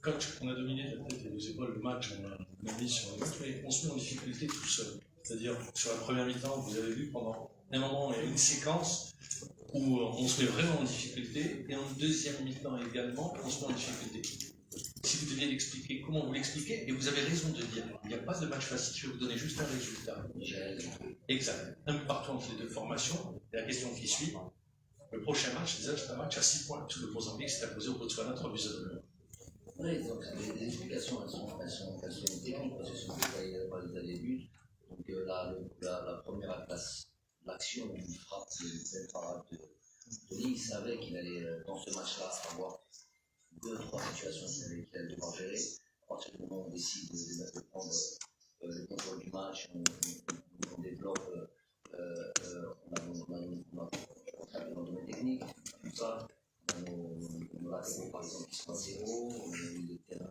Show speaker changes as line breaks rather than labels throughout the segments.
coach, on a dominé la tête et les épaules le match, on a mis sur le match, mais on se met en difficulté tout seul. C'est-à-dire, sur la première mi-temps, vous avez vu, pendant un moment, il y a une séquence où on se met vraiment en difficulté, et en deuxième mi-temps également, on se met en difficulté. Si vous deviez l'expliquer, comment vous l'expliquez? Et vous avez raison de dire, il n'y a pas de match facile, je vais vous donner juste un résultat. Exact. Un partout entre les deux formations, et la question qui suit, le prochain match, c'est un match à 6 points, parce que le Mozambique s'est imposé au Botswana 3-2.
Oui, donc les explications, elles sont techniques, parce que ce sont des buts. Donc la première place, l'action, une frappe, c'est parade de Lee, il savait qu'il allait, dans ce match-là, avoir 2-3 situations qu'il allait devoir gérer. À partir du moment où on décide de prendre le contrôle du match, on développe, on a dans le domaine technique, tout ça. On a par exemple qui sont à 0, on a eu des terrains,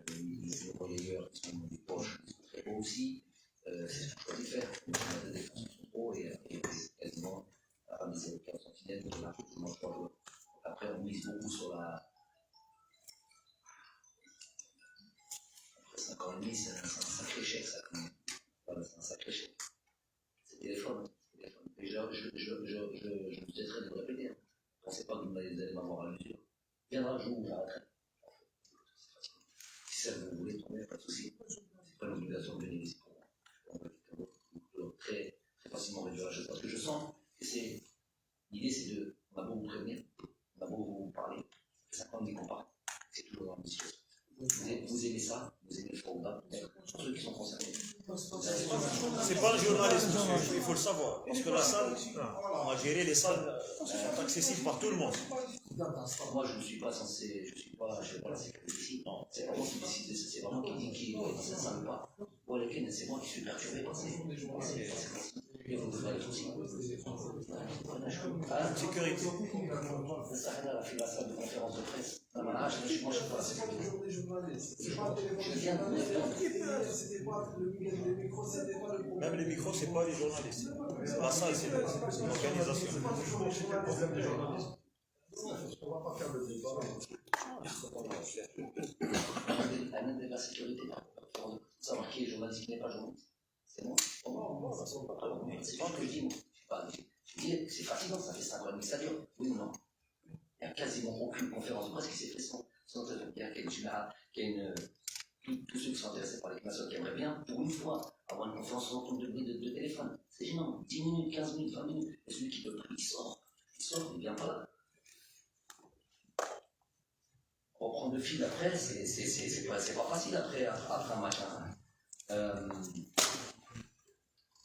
les relayeurs qui sont des poches, qui sont très hauts aussi. C'est ce que je choisis de faire. On a des défenses qui sont trop et quasiment à miser 15 sentinelles, on a tout le monde 3 joueurs. Après, on mise beaucoup sur la. Après 5 ans et demi, c'est un sacré chèque, ça, quand même. Voilà, c'est un sacré chèque. C'est téléphone. Et je me souhaiterais de le répéter. Je ne pensais pas que vous allez m'avoir à l'usure. Viendra un jour où j'arrêterai. Si ça vous voulez tourner, pas de souci. C'est pas l'obligation de venir ici pour moi. On peut très, très facilement réduire la chose. Parce que je sens que l'idée c'est de. On a beau vous prévenir, on a beau vous parler, 5 ans qu'on parle, c'est toujours dans la même situation. Vous aimez ça, vous aimez le formidable, pour ceux qui sont concernés.
C'est pas un journaliste, il faut le savoir. Parce que la salle, on a géré les salles, sont accessibles par tout le monde.
Moi, je ne suis pas censé, je n'ai pas la sécurité ici. Non, c'est pas moi qui décide, c'est vraiment qui dit qui doit être dans cette salle ou pas. Moi, c'est moi qui suis perturbé par ces. Et vous devez être aussi.
Sécurité.
Ça rien à la salle de conférence de presse. Non, moi, je ne suis pas la sécurité. Je viens de
Même les micros, c'est pas les journalistes. C'est la salle, c'est l'organisation.
On va pas faire le débat.
Même de la sécurité, savoir qui est journaliste, qui n'est pas journaliste. C'est moi. C'est pas ce que je dis, moi. Je dis, c'est fatigant, ça fait 5 ans que ça dure. Oui ou non? Il n'y a quasiment aucune conférence de presse qui s'est faite sans qu'il y a une. Tous ceux qui sont intéressés par l'équipe nationale qui aimeraient bien, pour une fois, avoir une conférence sans compte de bruit de téléphone. C'est gênant. 10 minutes, 15 minutes, 20 minutes. Et celui qui peut pas, il sort. Il vient pas là. Reprendre le fil après, c'est pas facile après un match.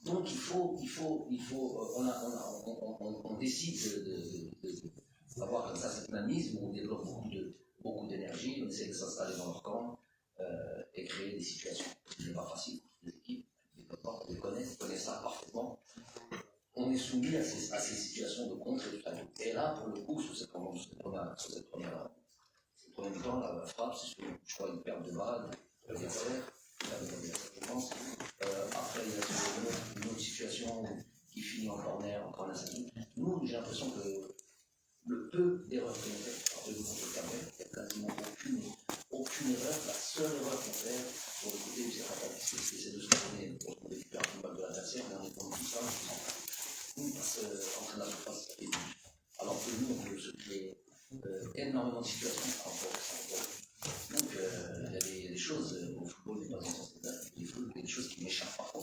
Donc on décide d'avoir comme ça cette mainmise où on développe beaucoup d'énergie, on essaie de s'installer dans leur camp et créer des situations. Ce n'est pas facile pour toutes les équipes, les connaissent ça parfaitement. On est soumis à ces situations de contre et de tatou. Et là, pour le coup, sur cette première mi-temps, la frappe, c'est sur, je crois, une perte de balle, l'adversaire, je pense. Après, il y a une autre situation qui finit en corner, Nous, j'ai l'impression que le peu d'erreurs qu'on fait, après le contre Cameroun, il n'y a quasiment aucune erreur. La seule erreur qu'on fait sur le côté où c'est rattrapé, c'est de se retourner, on récupère une balle de l'adversaire, on est en tout ça, on passe entre la surface et alors que nous, on peut se créer énormément de situations par rapport à ça. Donc, il y a des choses, au football, n'est pas dans ce sens-là, il y a des choses qui m'échappent parfois.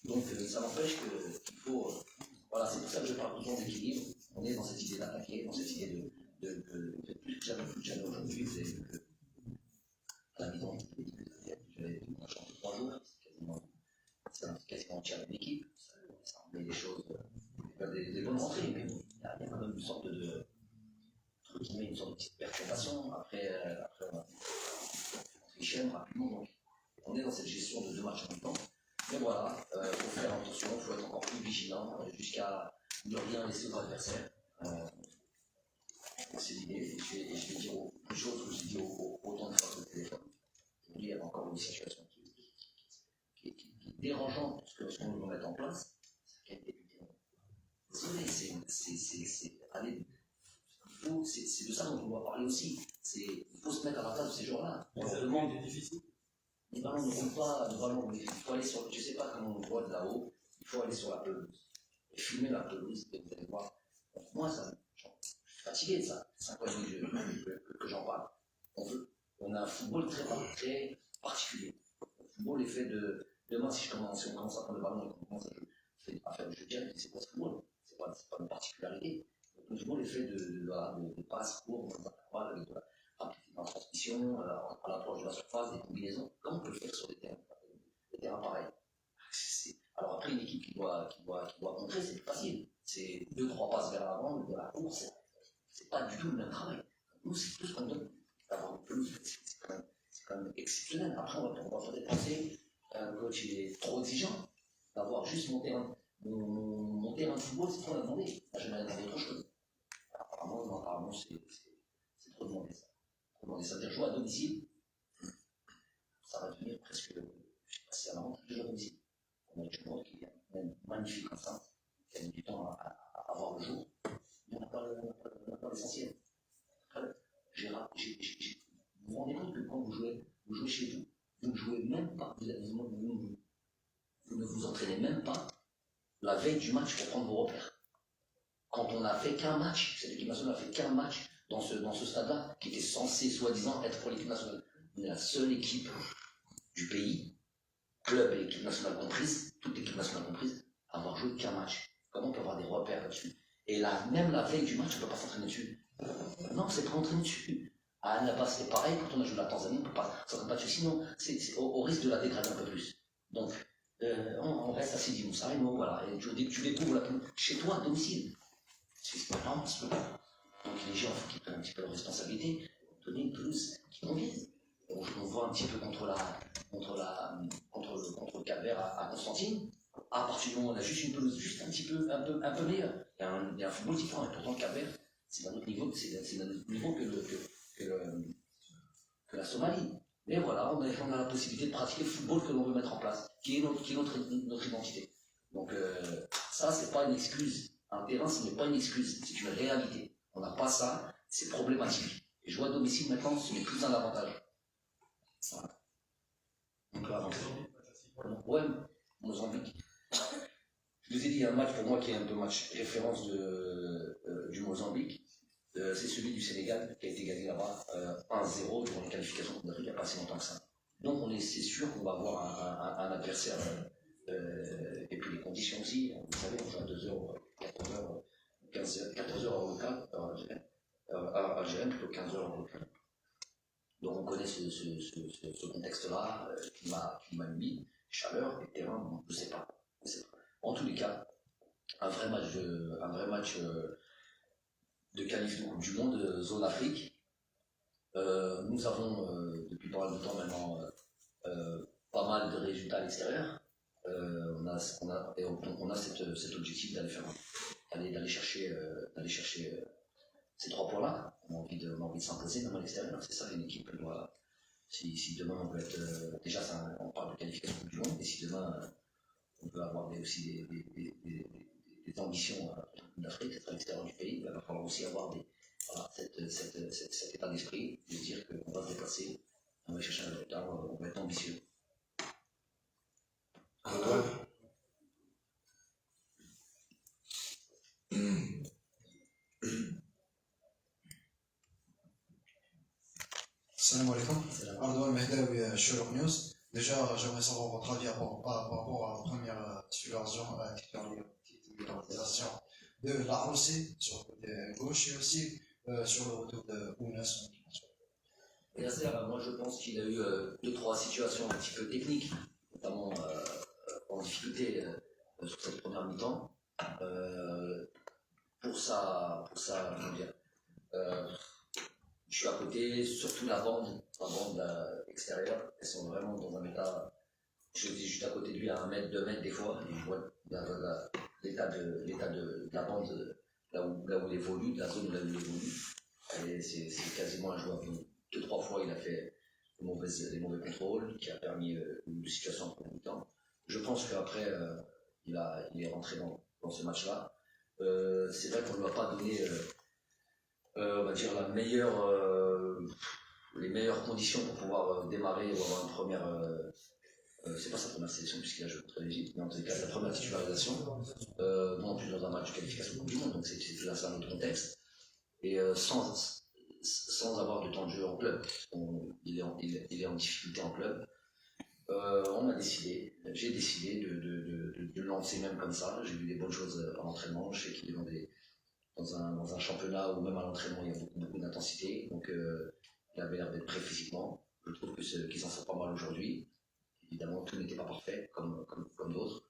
Donc, ça n'empêche qu'il faut. Voilà, c'est pour ça que je parle toujours d'équilibre. On est dans cette idée d'attaquer, dans cette idée de plus que jamais aujourd'hui, vous avez vu que à la maison, on change 3 jours, c'est quasiment entière de l'équipe, ça met les choses, des bonnes rentrées, mais il y a quand même une sorte de. Une sorte de petite perturbation, après on trichème rapidement, donc on est dans cette gestion de 2 matchs en même temps. Mais voilà, il faut faire attention, il faut être encore plus vigilant jusqu'à ne rien laisser aux adversaires. C'est l'idée, et je vais dire une chose que j'ai dit autant de fois sur le téléphone. Aujourd'hui, il y a encore une situation qui est dérangeante, parce que ce qu'on veut mettre en place, c'est la qualité du terrain. Désolé, c'est aller. c'est de ça dont on doit parler aussi. Il faut se mettre à la place de ces joueurs-là. On leur
Le
demande.
monde est difficile.
Les ballons ne roulent pas, le ballon, il faut aller sur, je sais pas comment on le voit de là-haut, il faut aller sur la pelouse. Et filmer la pelouse, et vous allez voir. Donc, moi, je suis fatigué de ça. C'est 5 ans et demi que j'en parle. On a un football très particulier. Le football est fait de. Demain, si on commence à prendre le ballon et qu'on commence à faire du jeu direct, c'est pas ce football. C'est pas une particularité. Donc, le football est fait de passes courtes, avec de la rapidité en transmission, à l'approche de la surface, des combinaisons. Comment on peut le faire sur des terrains pareils? Alors après, une équipe qui doit contrer, c'est plus facile. C'est 2-3 passes vers l'avant, de la course, c'est pas du tout le même travail. Nous, c'est tout ce qu'on donne. D'avoir une pelouse, c'est quand même exceptionnel. Après, on va peut-être penser qu'un coach est trop exigeant, d'avoir juste mon terrain de football, c'est trop demandé. Là, j'aimerais demander autre chose. Apparemment, c'est trop demandé ça. C'est-à-dire jouer à domicile, ça va devenir presque, je ne sais pas si c'est un avantage de jouer à domicile. On a des joueurs qui est même magnifique comme ça, qui a mis du temps à avoir le jour, mais on n'a pas l'essentiel. Vous vous rendez compte que quand vous jouez chez vous, vous ne jouez même pas, vous ne vous entraînez même pas la veille du match pour prendre vos repères. Quand on n'a fait qu'un match, cette équipe nationale n'a fait qu'un match dans ce stade-là, qui était censé soi-disant être pour l'équipe nationale. On est la seule équipe du pays, club et équipe nationale comprise, toute équipe nationale comprise, à avoir joué qu'un match. Comment on peut avoir des repères là-dessus? Et là, même la veille du match, on ne peut pas s'entraîner dessus. Non, c'est pas entraîné dessus. À Annaba, c'était pareil, quand on a joué la Tanzanie, on ne peut pas s'entraîner dessus, sinon c'est au risque de la dégrader un peu plus. Donc, on reste assez dit, ça, et nous, voilà. Et tu découvres la pelouse chez toi, à domicile. C'est pas normal, ce truc. Donc les gens, il faut qu'ils prennent un petit peu leurs responsabilités, donner une pelouse qui convienne. On voit un petit peu contre le Cap-Vert à Constantine. À partir du moment où on a juste une pelouse juste un peu meilleure, il y a un football différent. Et pourtant, le Cap-Vert, c'est d'un autre niveau, que la Somalie. Mais voilà, on a la possibilité de pratiquer le football que l'on veut mettre en place, qui est notre identité. Donc ça, c'est pas une excuse. Un terrain, ce n'est pas une excuse, c'est une réalité. On n'a pas ça, c'est problématique. Et jouer à domicile maintenant, ce n'est plus un avantage. Voilà. On peut avancer. Ouais, Mozambique. Je vous ai dit, il y a un match pour moi qui est un peu match référence du Mozambique. C'est celui du Sénégal qui a été gagné là-bas 1-0 durant les qualifications contre l'Afrique il n'y a pas si longtemps que ça. Donc c'est sûr qu'on va avoir un adversaire et puis les conditions aussi. Vous savez, on joue à 2h, 14h, 14h heure locale, algérienne, plutôt 15h heure locale. Donc on connaît ce contexte-là, climat humide, chaleur, et terrain, on ne sait pas. En tous les cas, un vrai match de qualif de Coupe du Monde, zone Afrique. Nous avons, depuis pas mal de temps maintenant, pas mal de résultats à l'extérieur. On a cet objectif d'aller chercher ces 3 points-là. On a envie de s'imposer même à l'extérieur. C'est ça, une équipe doit. Si demain on peut être. Déjà, on parle de qualification Coupe du Monde, mais si demain on peut avoir aussi des ambitions d'Afrique, être à l'extérieur du pays, il va falloir aussi avoir cet état d'esprit de dire qu'on va se déplacer, on va chercher un résultat, on va être ambitieux.
Salam alaikum. Ardoan Mehdaoui, Sherlock News. Déjà, j'aimerais savoir votre avis par rapport à la première titularisation de la Russie sur le côté gauche et aussi sur le retour de Ounas.
Moi je pense qu'il a eu 2-3 situations un petit peu techniques, notamment en difficulté sur cette première mi-temps. Pour ça, comment dire, je suis à côté, surtout la bande extérieure, elles sont vraiment dans un état. Je suis juste à côté de lui à 1 mètre, 2 mètres des fois, et je vois l'état de la bande, là où il évolue, de la zone où il évolue. Et c'est quasiment injouable. 2-3 fois, il a fait des mauvais contrôles, qui a permis une situation en premier temps. Je pense qu'après, il est rentré dans ce match-là. C'est vrai qu'on ne lui a pas donné On va dire les meilleures conditions pour pouvoir démarrer ou avoir une première. C'est pas sa première sélection puisqu'il a joué contre l'Égypte, mais en tout cas sa première titularisation. Non plus dans un match de qualification Coupe du Monde, donc c'est tout un autre contexte. Et sans avoir de temps de jeu en club, il est en difficulté en club. J'ai décidé de le lancer même comme ça. J'ai vu des bonnes choses à l'entraînement. Je sais qu'il est dans un championnat où même à l'entraînement il y a beaucoup d'intensité. Donc il avait l'air d'être prêt physiquement. Je trouve qu'il s'en sort pas mal aujourd'hui. Évidemment, tout n'était pas parfait comme d'autres.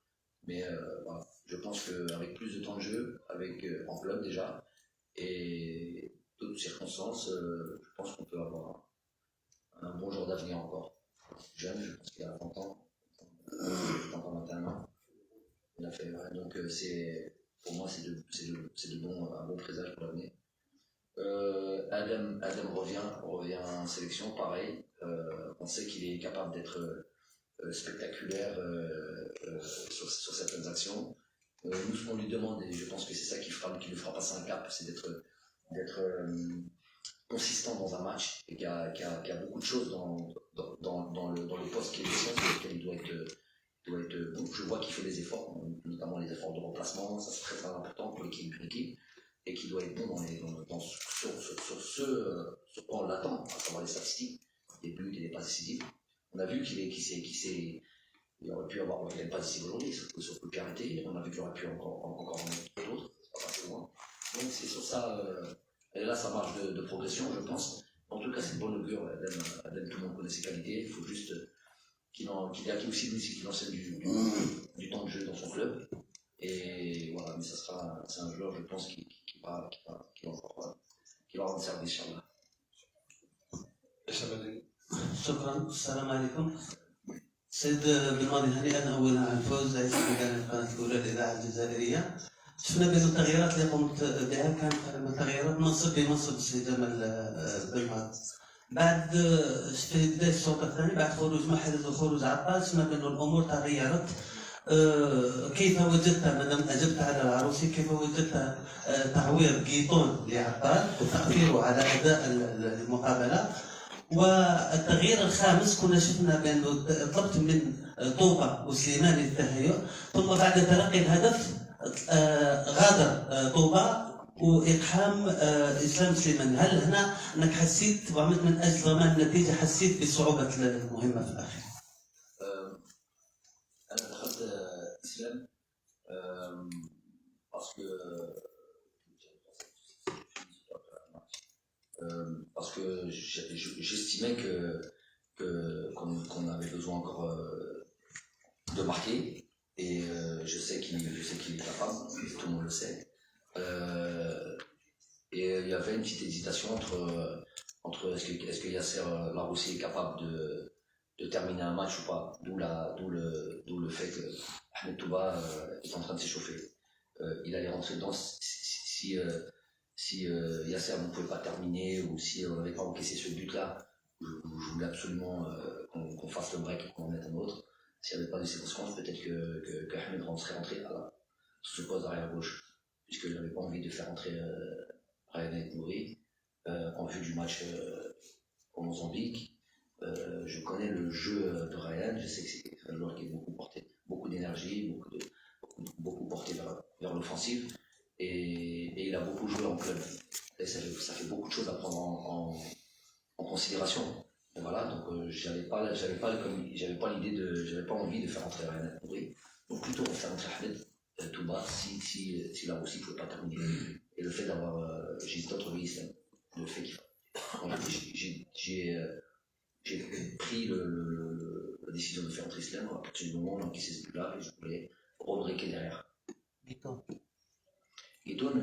Mais voilà. Je pense qu'avec plus de temps de jeu, en club déjà, et d'autres circonstances, je pense qu'on peut avoir un bon jour d'avenir encore. Jeune, je pense qu'il a 30 ans, 21 ans. Il a fait, ouais, donc pour moi c'est un bon présage pour l'avenir. Adam revient en sélection, pareil. On sait qu'il est capable d'être spectaculaire sur certaines actions. Nous, ce qu'on lui demande, et je pense que c'est ça qui lui fera passer un cap, c'est d'être consistant dans un match et qu'il y a beaucoup de choses dans le poste qui est le sien sur lequel il doit être bon. Je vois qu'il fait des efforts, notamment les efforts de remplacement, ça c'est très important pour l'équipe, et qu'il doit être bon sur ce quoi on l'attend, à savoir les statistiques, les buts et les passes décisives. On a vu il aurait pu avoir, il n'avait pas décisif aujourd'hui, sur le pied arrêté, on a vu qu'il aurait pu encore en mettre d'autres, c'est pas assez loin. Donc c'est sur ça, et là ça marche de progression, je pense. En tout cas, c'est une bonne augure. Adam, tout le monde connaît ses qualités, il faut juste qu'il acquiert aussi lui, qu'il enseigne du temps de jeu dans son club. Et voilà, mais c'est un joueur, je pense, qui va rendre service, Inch'Allah.
شكرا. السلام عليكم. سيد بالماضي هنيئا اولا على الفوز رئيس لجان القناه الاولى الاذاعه الجزائريه. شفنا بان التغييرات اللي قمت بها كانت تغييرات بمنصب السيد جمال بالماضي. بعد في بدايه الشوط الثاني بعد خروج محرز وخروج عطال شفنا بان الامور تغيرت. كيف وجدت مادام اجبت على العروسي كيف وجدت تعويض جيتون لعطال وتاثيره على اداء المقابله؟ والتغيير الخامس كنا شفنا بانه طلبت من طوبه وسليماني التهيؤ، ثم بعد تلقي الهدف غادر طوبه واقحام اسلام سليماني. هل هنا انك حسيت وعملت من اجل ضمان النتيجه حسيت بصعوبه المهمه في الاخير؟
انا دخلت اسلام parce que j'estimais qu'on avait besoin encore de marquer, et je sais qu'il est capable, tout le monde le sait. Et il y avait une petite hésitation entre est-ce que Yasser Laroussi est capable de terminer un match ou pas, d'où le fait que Ahmed Touba est en train de s'échauffer. Il allait rentrer dedans si Yasser ne pouvait pas terminer, ou si on n'avait pas encaissé ce but-là. Je voulais absolument qu'on fasse le break et qu'on en mette un autre. S'il n'y avait pas de circonstances, peut-être que Ahmed serait rentré sur ce poste d'arrière gauche, puisqu'il n'avait pas envie de faire entrer Ryan Nouri en vue du match au Mozambique. Je connais le jeu de Ryan, je sais que c'est un joueur qui est beaucoup d'énergie, beaucoup porté vers l'offensive, et il a beaucoup joué en club. Et ça fait beaucoup de choses à prendre en considération. Et voilà, donc j'avais pas envie de faire entrer Ryan Nouri, donc plutôt faire entrer Ahmed Touba si la Russie ne pouvait pas terminer. Et le fait d'avoir j'hésite entre lui et Islam, le fait j'ai pris la décision de faire entrer Islam à partir du moment où on a encaissé ce but-là, et je voulais rebreaker derrière. Guiton,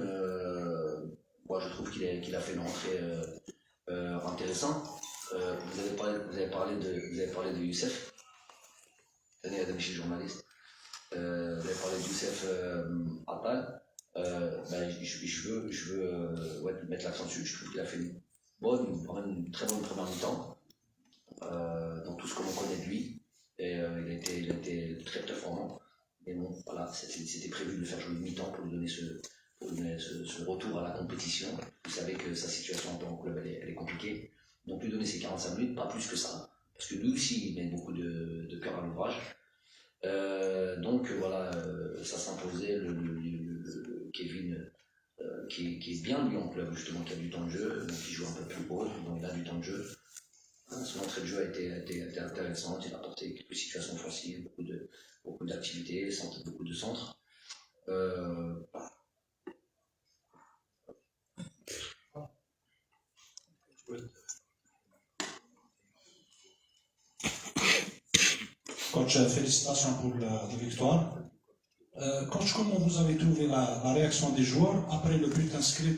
moi je trouve qu'il a fait une rentrée intéressante. Vous avez parlé de Youssef. Tenez, Adam, je suis journaliste. Vous avez parlé de Youssef Attal. Je veux mettre l'accent dessus. Je trouve qu'il a fait une très bonne première mi-temps dans tout ce que l'on connaît de lui. Et il a été très performant. Mais bon, voilà, c'était prévu de le faire jouer une mi-temps pour lui donner ce retour à la compétition. Vous savez que sa situation en tant que club, elle est compliquée. Donc lui donner ses 45 minutes, pas plus que ça. Parce que lui aussi, il met beaucoup de cœur à l'ouvrage. Donc voilà, ça s'imposait le Kevin qui est bien lui en club, justement, qui a du temps de jeu, donc il joue un peu plus haut, donc il a du temps de jeu. Son entrée de jeu a été intéressante, il a apporté quelques situations offensives, beaucoup d'activités, beaucoup de centres.
Coach, félicitations pour la victoire. Coach, comment vous avez trouvé la réaction des joueurs après le but inscrit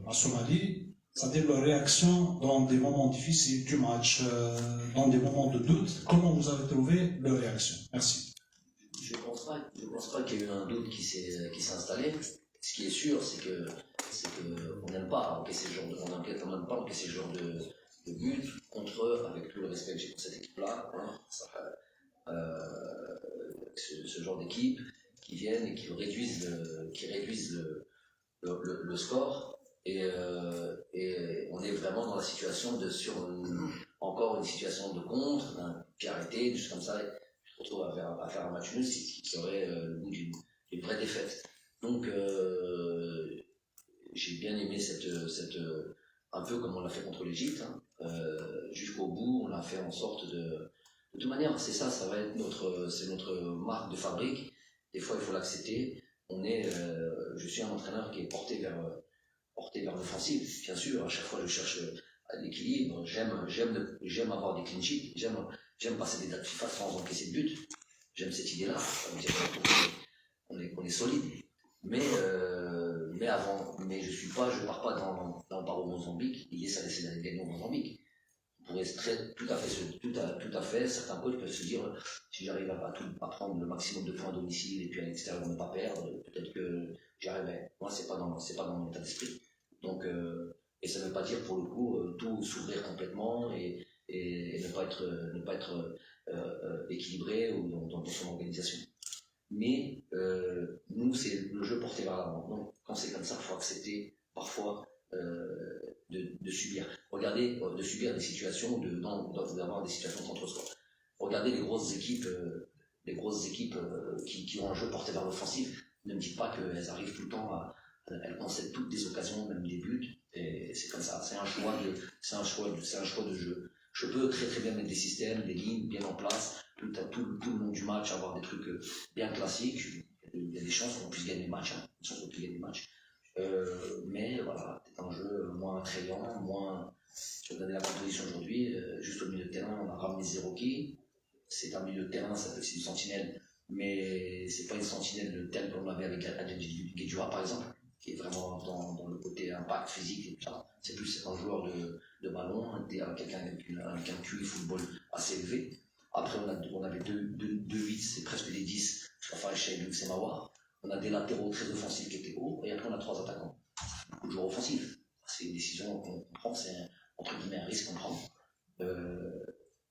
à Somalie, c'est-à-dire leur réaction dans des moments difficiles du match, dans des moments de doute? Comment vous avez trouvé leur réaction? Merci.
Je ne pense pas qu'il y ait eu un doute qui s'est installé. Ce qui est sûr, c'est que on n'aime pas encaisser ce genre de but contre eux, avec tout le respect que j'ai pour cette équipe-là. Ce genre d'équipe qui viennent et qui réduisent le score et on est vraiment dans la situation encore une situation de contre, d'un pied arrêté, des choses comme ça, et je me retrouve à faire un match nul qui aurait le goût d'une vraie défaite. Donc j'ai bien aimé un peu comme on l'a fait contre l'Égypte, jusqu'au bout, on a fait en sorte de toute manière, c'est ça va être notre marque de fabrique. Des fois, il faut l'accepter. Je suis un entraîneur qui est porté vers l'offensive. Bien sûr, à chaque fois, je cherche l'équilibre. J'aime avoir des clean sheets. J'aime passer des dates FIFA sans encaisser de but. J'aime cette idée-là. On est solide. Mais je pars pas dans le paro Mozambique. L'idée, c'est d'essayer d'aller gagner au Mozambique. On pourrait tout à fait, certains coachs peuvent se dire, si j'arrive à prendre le maximum de points à domicile et puis à l'extérieur ne pas perdre, peut-être que j'y arriverai. Moi, c'est pas dans mon état d'esprit. Donc, et ça ne veut pas dire pour le coup tout s'ouvrir complètement et ne pas être équilibré ou dans son organisation. Mais nous, c'est le jeu porté vers l'avant. Donc, quand c'est comme ça, il faut accepter parfois de subir. Regardez, de subir des situations, d'avoir des situations contre soi. Regardez les grosses équipes qui ont un jeu porté vers l'offensive. Ne me dites pas qu'elles arrivent tout le temps elles concèdent toutes des occasions, même des buts. Et c'est comme ça. C'est un choix de jeu. Je peux très très bien mettre des systèmes, des lignes bien en place, tout le long du match, avoir des trucs bien classiques. Il y a des chances qu'on puisse gagner le match. Mais voilà, c'est un jeu moins attrayant, je vais donner la composition aujourd'hui, juste au milieu de terrain, on a ramené Zerouki. C'est un milieu de terrain, c'est une sentinelle, mais c'est pas une sentinelle telle qu'on avait avec Adel Guedjoua par exemple, qui est vraiment dans le côté impact physique et tout ça. C'est plus un joueur de ballon, quelqu'un avec un QI football assez élevé. Après, on avait deux 8, c'est presque des 10, Fafaï Cheikh et Semawar. On a des latéraux très offensifs qui étaient hauts, et après on a 3 attaquants. Beaucoup de joueurs offensifs. C'est une décision qu'on prend, c'est entre guillemets un risque qu'on prend.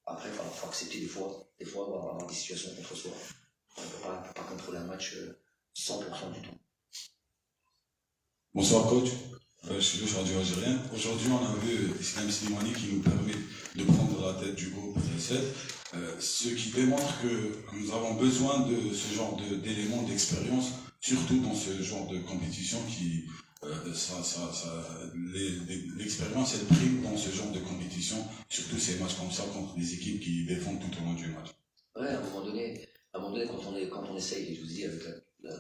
Après, il faut accepter des fois, on va avoir des situations contre soi. On ne peut pas contrôler un match 100% du temps.
Bonsoir coach, je suis le radio algérien. Aujourd'hui, on a vu Islam Slimani qui nous permet de prendre la tête du groupe 7, ce qui démontre que nous avons besoin de ce genre d'éléments d'expérience, surtout dans ce genre de compétition qui, l'expérience elle prime dans ce genre de compétition, surtout ces matchs comme ça contre des équipes qui défendent tout au long du match.
Ouais, à un moment donné, quand on essaye, et je vous dis avec la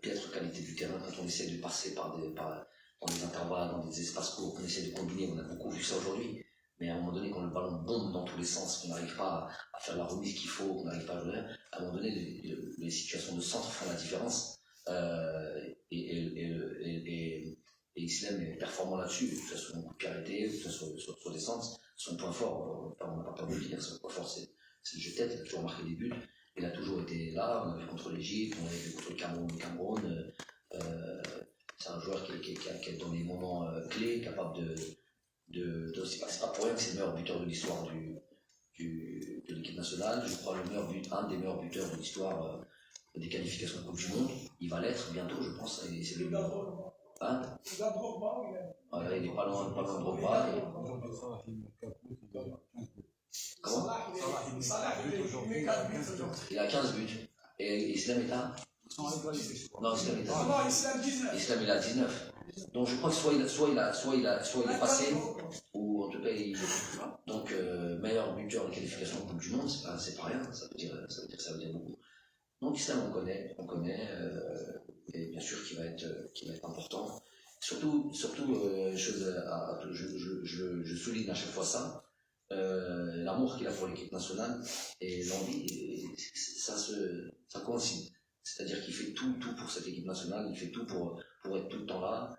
piètre qualité du terrain, quand on essaie de passer dans des intervalles, dans des espaces courts, on essaie de combiner, on a beaucoup vu ça aujourd'hui, mais à un moment donné, quand le ballon bombe dans tous les sens, qu'on n'arrive pas à faire la remise qu'il faut, qu'on n'arrive pas à jouer, à un moment donné, les situations de centre font la différence, et Islam est performant là-dessus, que ce soit en coup de pied arrêté, que ce soit sur des centres, son point fort, on n'a pas peur de le dire, son point fort c'est le jeu de tête, il a toujours marqué des buts. Il a toujours été là, on a vu contre l'Égypte, on a vu contre le Cameroun. C'est un joueur qui est dans les moments clés, capable c'est pas pour rien que c'est le meilleur buteur de l'histoire de l'équipe nationale. Je crois un des meilleurs buteurs de l'histoire des qualifications de Coupe du Monde. il va l'être bientôt, je pense. Et c'est le... Hein? Voilà, il n'est pas loin de Drogba. Comment? Il a 15 buts. Et Islam est là? Non, Islam est là. Islam il a 19. Donc je crois que soit il est passé, ou en tout cas il... Donc meilleur buteur de qualification de Coupe du Monde, c'est pas rien, ça veut dire beaucoup. Donc Islam on connaît, et bien sûr qu'il va être important. Surtout je souligne à chaque fois ça, l'amour qu'il a pour l'équipe nationale et l'envie, ça coïncide. C'est-à-dire qu'il fait tout pour cette équipe nationale, il fait tout pour être tout le temps là.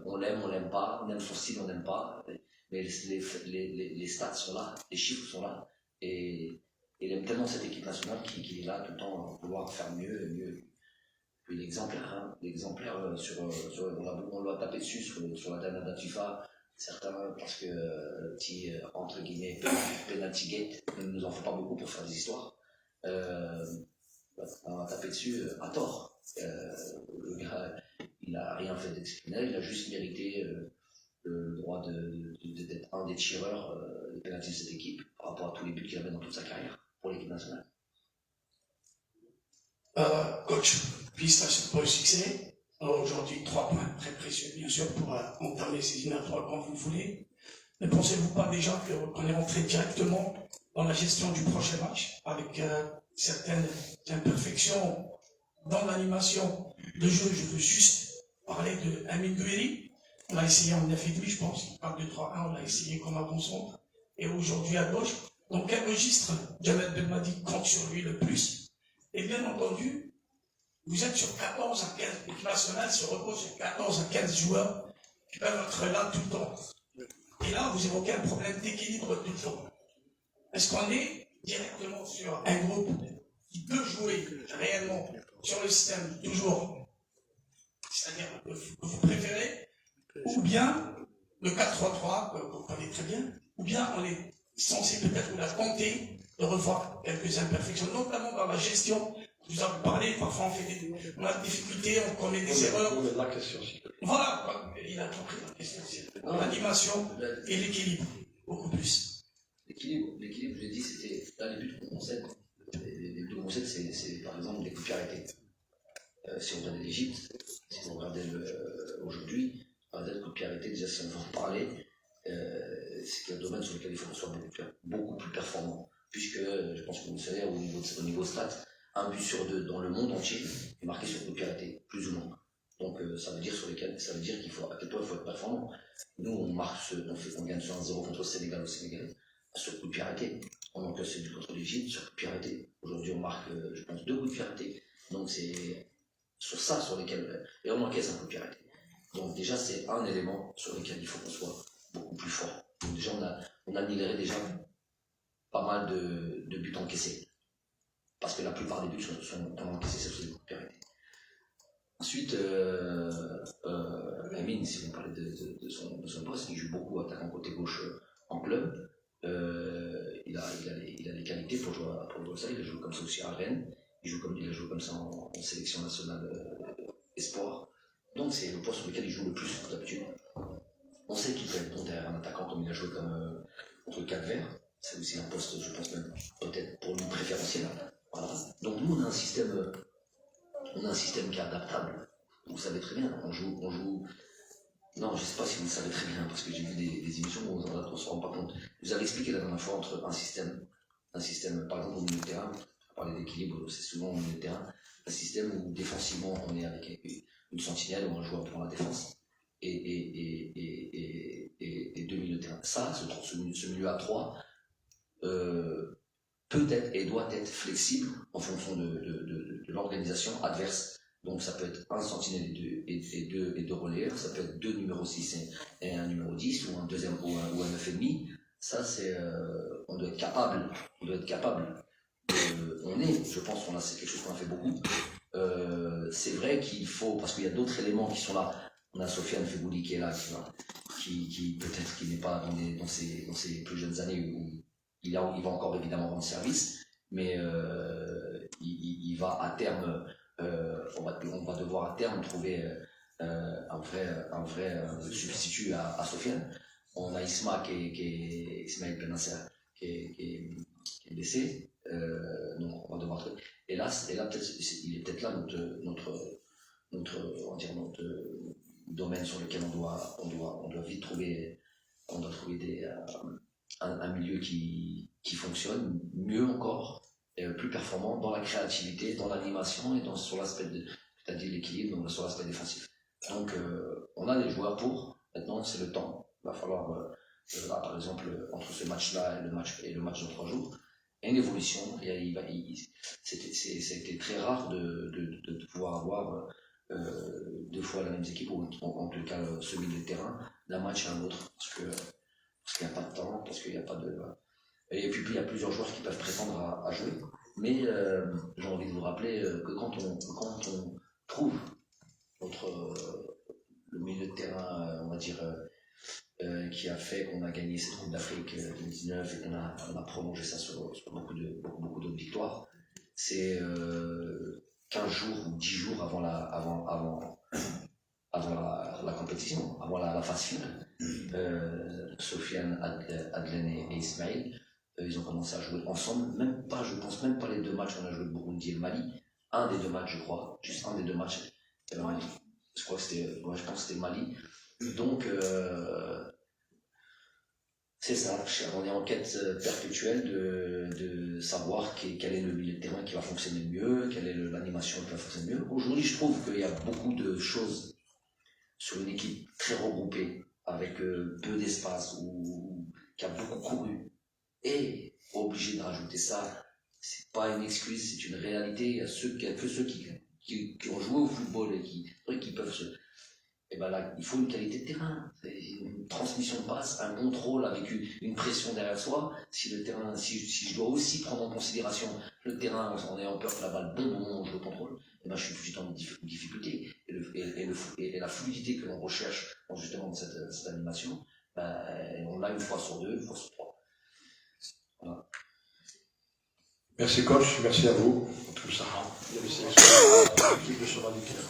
On l'aime pas, on aime son style, on n'aime pas. Mais les stats sont là, les chiffres sont là. Et il aime tellement cette équipe nationale qu'il est là tout le temps à vouloir faire mieux et mieux. Puis l'exemplaire, on l'a tapé dessus sur la dernière date FIFA. Certains, parce que le petit, entre guillemets, penalty gate ne nous en faut pas beaucoup pour faire des histoires. On va taper dessus à tort. Le gars, il n'a rien fait d'exceptionnel, il a juste mérité le droit d'être un des tireurs des pénaltys de cette équipe par rapport à tous les buts qu'il avait dans toute sa carrière pour l'équipe nationale.
Coach, félicitations pour le succès. Aujourd'hui, 3 points très précieux, bien sûr, pour entamer ces éliminatoires quand vous le voulez. Ne pensez-vous pas déjà qu'on est rentré directement dans la gestion du prochain match avec certaines imperfections dans l'animation de jeu? Je veux juste parler de Amin Gouiri. On l'a essayé en 9,5, je pense. Il parle de 3-1, on l'a essayé comme avant-centre. Et aujourd'hui à gauche. Dans quel registre Djamel Belmadi compte sur lui le plus? Et bien entendu, vous êtes sur 14 à 15, l'équipe nationale se repose sur 14 à 15 joueurs qui peuvent être là tout le temps. Et là, vous évoquez un problème d'équilibre tout le temps. Est-ce qu'on est directement sur un groupe qui peut jouer réellement sur le système toujours, c'est-à-dire que vous préférez, ou bien le 4-3-3, que vous connaissez très bien, ou bien on est censé peut-être la tenter de revoir quelques imperfections, notamment dans la gestion. Vous avez parlé, parfois on a des difficultés, on commet des erreurs. Voilà, il a compris la question. L'animation et l'équilibre, beaucoup plus.
L'équilibre, je l'ai dit, c'était là les buts qu'on concède. Les buts qu'on concède, c'est par exemple des coups de pied arrêtés. Si on regardait l'Égypte, si on regardait aujourd'hui, on regardait le coup de pied arrêté, déjà si on veut en parler, c'est un domaine sur lequel il faut qu'on soit beaucoup plus performant. Puisque, je pense que vous le savez, au niveau stats, 1 but sur 2 dans le monde entier est marqué sur le coup de pied arrêté, plus ou moins. Donc ça veut dire qu'il faut, à quel point il faut être performant. Nous, on gagne sur 1-0 contre le Sénégal au Sénégal, sur le coup de pied arrêté. On encaisse du contre l'Égypte sur le coup de pied arrêté. Aujourd'hui, on marque, je pense, 2 coups de pied arrêtés. Donc c'est sur lesquels, et on encaisse un coup de pied arrêté. Donc déjà, c'est un élément sur lequel il faut qu'on soit beaucoup plus fort. Donc déjà, on a migré déjà pas mal de buts encaissés. Parce que la plupart des buts sont encaissés sur les coups de pied arrêtés. Ensuite, Amin, si vous parlez de son poste, il joue beaucoup attaquant côté gauche en club. Il a des qualités pour jouer ça. Il a joué comme ça aussi à Rennes. Il a joué comme ça en sélection nationale espoir. Donc c'est le poste sur lequel il joue le plus d'habitude. On sait qu'il peut être bon derrière un attaquant comme il a joué comme contre le Cap-Vert. C'est aussi un poste, je pense même, peut-être pour lui préférentiel. Voilà. Donc nous on a un système qui est adaptable. Vous savez très bien, on joue. Non, je ne sais pas si vous le savez très bien, parce que j'ai vu des émissions où on ne se rend pas compte. Vous avez expliqué la dernière fois entre un système, par exemple au milieu de terrain, on parlait d'équilibre, c'est souvent au milieu de terrain, un système où défensivement on est avec une sentinelle où on joue un peu dans la défense, et 2 milieux de terrain. Ça, ce milieu à 3, peut être et doit être flexible en fonction de l'organisation adverse. Donc ça peut être un sentinelle et deux relayeurs, ça peut être 2 numéros 6 et un numéro 10, ou un deuxième ou un 9,5. Ça c'est on doit être capable. Je pense qu'on a, c'est quelque chose qu'on a fait beaucoup. C'est vrai qu'il faut, parce qu'il y a d'autres éléments qui sont là. On a Sofiane Febouli qui est là, qui peut-être qui n'est pas dans ses plus jeunes années où il va encore évidemment rendre service, mais il va à terme on va devoir à terme trouver un vrai substitut à Sofiane. On a Ismaël Ben Nasser qui est blessé. Donc on va devoir trouver. Et là peut-être, il est peut-être là notre domaine sur lequel on doit vite trouver, un milieu qui fonctionne mieux encore, et plus performant dans la créativité, dans l'animation et sur l'aspect tu as dit l'équilibre, donc sur l'aspect défensif. Donc on a des joueurs pour, maintenant c'est le temps. Il va falloir, là, par exemple, entre ce match-là et le match de 3 jours, il y a une évolution. C'était très rare de pouvoir avoir 2 fois la même équipe, ou en tout cas ce milieu de terrain, d'un match à un autre, parce qu'il n'y a pas de temps, parce qu'il n'y a pas de... Et puis il y a plusieurs joueurs qui peuvent prétendre à jouer. Mais j'ai envie de vous rappeler que quand on trouve le milieu de terrain, on va dire, qui a fait qu'on a gagné cette Coupe d'Afrique 2019 et qu'on a prolongé ça sur beaucoup d'autres victoires, c'est 15 jours ou 10 jours avant la compétition, avant la phase finale. Sofiane, Adlen et Ismaël, ils ont commencé à jouer ensemble, je pense même pas les 2 matchs qu'on a joué le Burundi et le Mali, un des 2 matchs je crois, juste un des 2 matchs, c'était le Mali. Je pense que c'était le Mali. Donc c'est ça, on est en quête perpétuelle de savoir quel est le milieu de terrain qui va fonctionner mieux, quelle est l'animation qui va fonctionner mieux. Aujourd'hui, je trouve qu'il y a beaucoup de choses sur une équipe très regroupée, avec peu d'espace, ou qui a beaucoup couru, et obligé de rajouter ça. C'est pas une excuse, c'est une réalité. Il y a que ceux qui ont joué au football et qui peuvent se... Et ben là, il faut une qualité de terrain, une transmission de passe, un contrôle avec une pression derrière soi. Si je dois aussi prendre en considération le terrain en ayant peur que la balle bombe au moment où je le contrôle, et ben je suis tout de suite en difficulté. Et la fluidité que l'on recherche justement dans cette animation, on l'a une fois sur 2, une fois sur 3. Voilà.
Merci coach, merci à vous pour tout ça. Il y a l'équipe de Somalie qui est là.